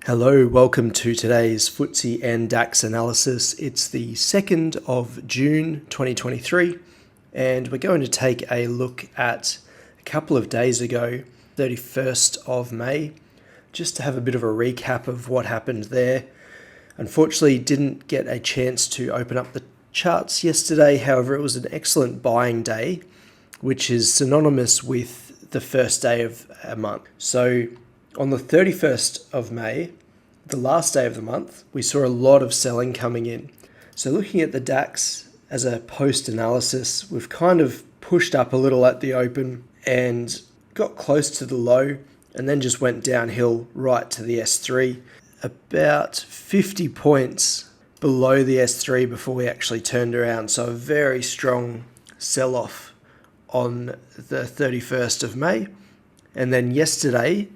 Hello, welcome to today's FTSE and DAX analysis. It's the 2nd of June 2023, and we're going to take a look at a couple of days ago, 31st of May, just to have a bit of a recap of what happened there. Unfortunately, didn't get a chance to open up the charts yesterday. However, it was an excellent buying day, which is synonymous with the first day of a month. So on the 31st of May, the last day of the month, we saw a lot of selling coming in. So looking at the DAX as a post-analysis, we've kind of pushed up a little at the open and got close to the low and then just went downhill right to the S3, about 50 points below the S3 before we actually turned around. So a very strong sell-off on the 31st of May. And then yesterday,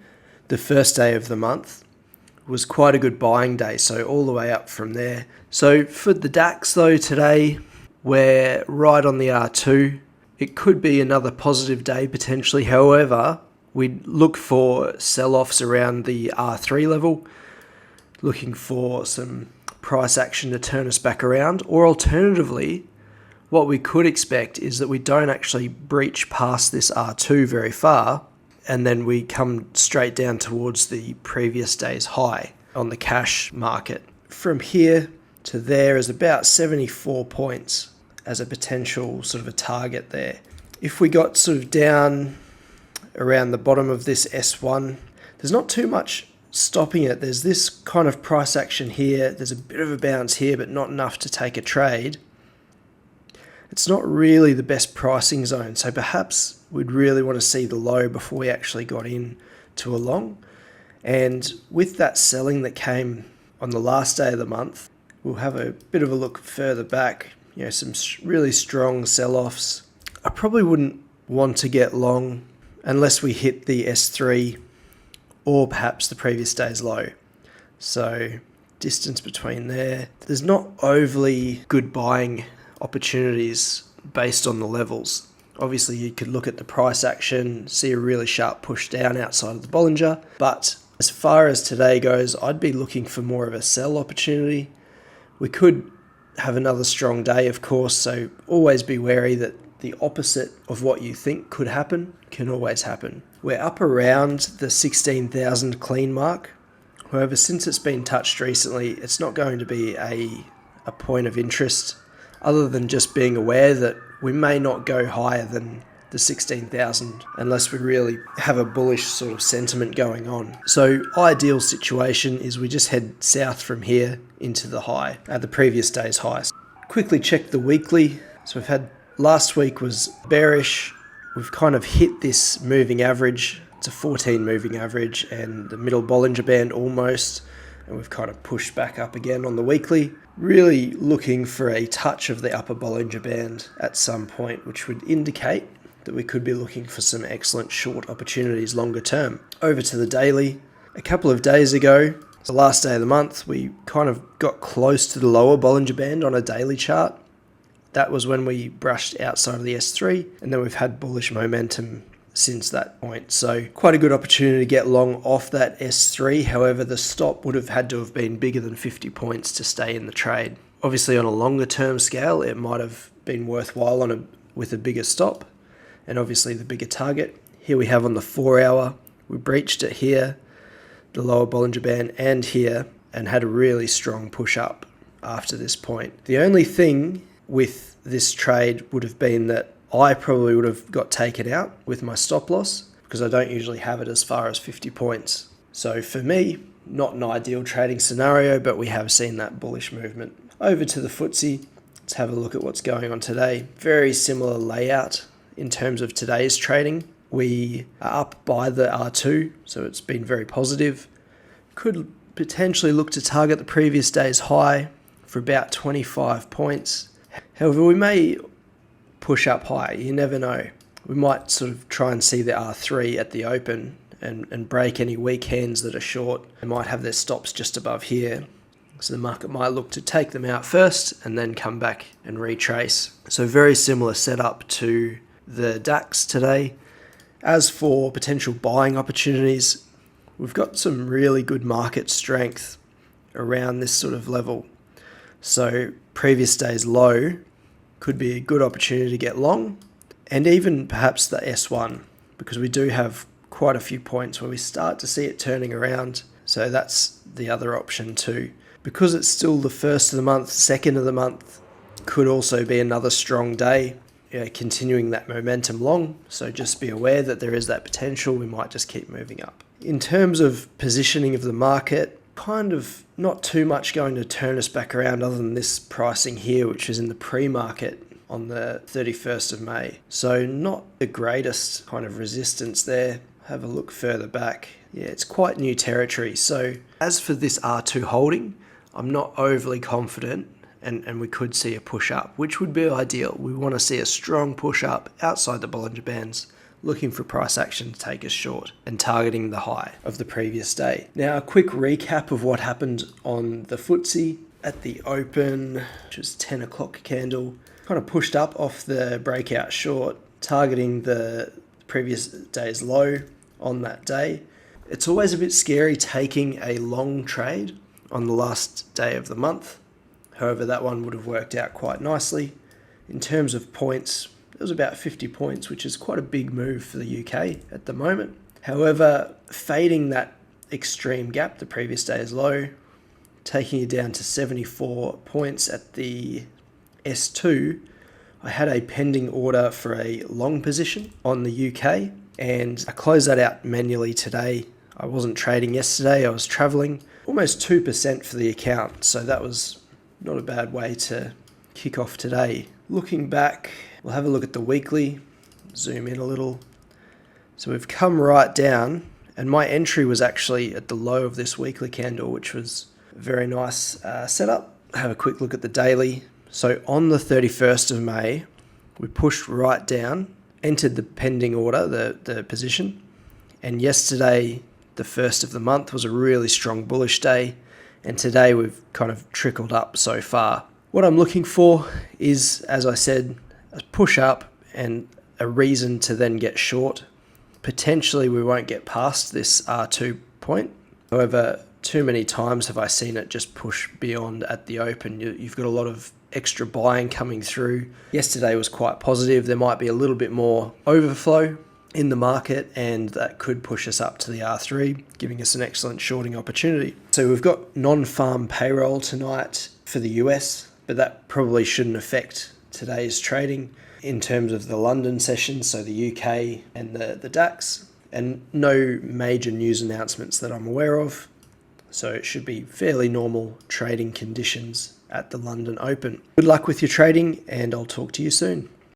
the first day of the month, was quite a good buying day, so all the way up from there. So for the DAX though, today we're right on the R2. It could be another positive day potentially. However, we'd look for sell-offs around the R3 level, looking for some price action to turn us back around. Or alternatively, what we could expect is that we don't actually breach past this R2 very far, and then we come straight down towards the previous day's high on the cash market. From here to there is about 74 points as a potential sort of a target there. If we got sort of down around the bottom of this S1, there's not too much stopping it. There's this kind of price action here. There's a bit of a bounce here, but not enough to take a trade. It's not really the best pricing zone, so perhaps we'd really want to see the low before we actually got in to a long. And with that selling that came on the last day of the month, we'll have a bit of a look further back, some really strong sell-offs. I probably wouldn't want to get long unless we hit the S3 or perhaps the previous day's low. So distance between there. There's not overly good buying opportunities based on the levels. Obviously, you could look at the price action, see a really sharp push down outside of the Bollinger, but as far as today goes, I'd be looking for more of a sell opportunity. We could have another strong day, of course, so always be wary that the opposite of what you think could happen can always happen. We're up around the 16,000 clean mark. However, since it's been touched recently, it's not going to be a point of interest, other than just being aware that we may not go higher than the 16,000 unless we really have a bullish sort of sentiment going on. So ideal situation is we just head south from here into the high, at the previous day's high. Quickly check the weekly. So we've had, last week was bearish. We've kind of hit this moving average. It's a 14 moving average and the middle Bollinger Band almost. And we've kind of pushed back up again on the weekly. Really looking for a touch of the upper Bollinger Band at some point, which would indicate that we could be looking for some excellent short opportunities longer term. Over to the daily. A couple of days ago, the last day of the month, we kind of got close to the lower Bollinger Band on a daily chart. That was when we brushed outside of the S3, and then we've had bullish momentum since that point. So quite a good opportunity to get long off that S3. However, the stop would have had to have been bigger than 50 points to stay in the trade. Obviously, on a longer term scale, it might have been worthwhile with a bigger stop and obviously the bigger target. Here we have on the 4 hour, we breached it here, the lower Bollinger Band, and here, and had a really strong push up after this point. The only thing with this trade would have been that I probably would have got taken out with my stop loss because I don't usually have it as far as 50 points. So for me, not an ideal trading scenario, but we have seen that bullish movement. Over to the FTSE, let's have a look at what's going on today. Very similar layout in terms of today's trading. We are up by the R2, so it's been very positive. Could potentially look to target the previous day's high for about 25 points. However, we may push up high, you never know. We might sort of try and see the R3 at the open and break any weak hands that are short. They might have their stops just above here. So the market might look to take them out first and then come back and retrace. So very similar setup to the DAX today. As for potential buying opportunities, we've got some really good market strength around this sort of level. So previous day's low could be a good opportunity to get long, and even perhaps the S1, because we do have quite a few points where we start to see it turning around. So that's the other option too. Because it's still the first of the month, second of the month, could also be another strong day, continuing that momentum long. So just be aware that there is that potential. We might just keep moving up. In terms of positioning of the market, kind of not too much going to turn us back around other than this pricing here, which is in the pre-market on the 31st of May. So not the greatest kind of resistance there. Have a look further back. Yeah, it's quite new territory. So as for this R2 holding, I'm not overly confident, and we could see a push up, which would be ideal. We want to see a strong push up outside the Bollinger Bands, looking for price action to take us short and targeting the high of the previous day. Now, a quick recap of what happened on the FTSE at the open, which was 10 o'clock candle, kind of pushed up off the breakout short, targeting the previous day's low on that day. It's always a bit scary taking a long trade on the last day of the month. However, that one would have worked out quite nicely. In terms of points, it was about 50 points, which is quite a big move for the UK at the moment. However, fading that extreme gap, the previous day's low, taking it down to 74 points at the S2, I had a pending order for a long position on the UK, and I closed that out manually today. I wasn't trading yesterday, I was traveling. Almost 2% for the account, so that was not a bad way to kick off today. Looking back, we'll have a look at the weekly, zoom in a little. So we've come right down, and my entry was actually at the low of this weekly candle, which was a very nice setup. Have a quick look at the daily. So on the 31st of May, we pushed right down, entered the pending order, the position, and yesterday, the first of the month, was a really strong bullish day, and today we've kind of trickled up so far. What I'm looking for is, as I said, a push up and a reason to then get short. Potentially we won't get past this R2 point. However, too many times have I seen it just push beyond at the open. You've got a lot of extra buying coming through. Yesterday was quite positive. There might be a little bit more overflow in the market, and that could push us up to the R3, giving us an excellent shorting opportunity. So we've got non-farm payroll tonight for the US, but that probably shouldn't affect today's trading in terms of the London session, so the UK and the DAX, and no major news announcements that I'm aware of. So it should be fairly normal trading conditions at the London Open. Good luck with your trading, and I'll talk to you soon.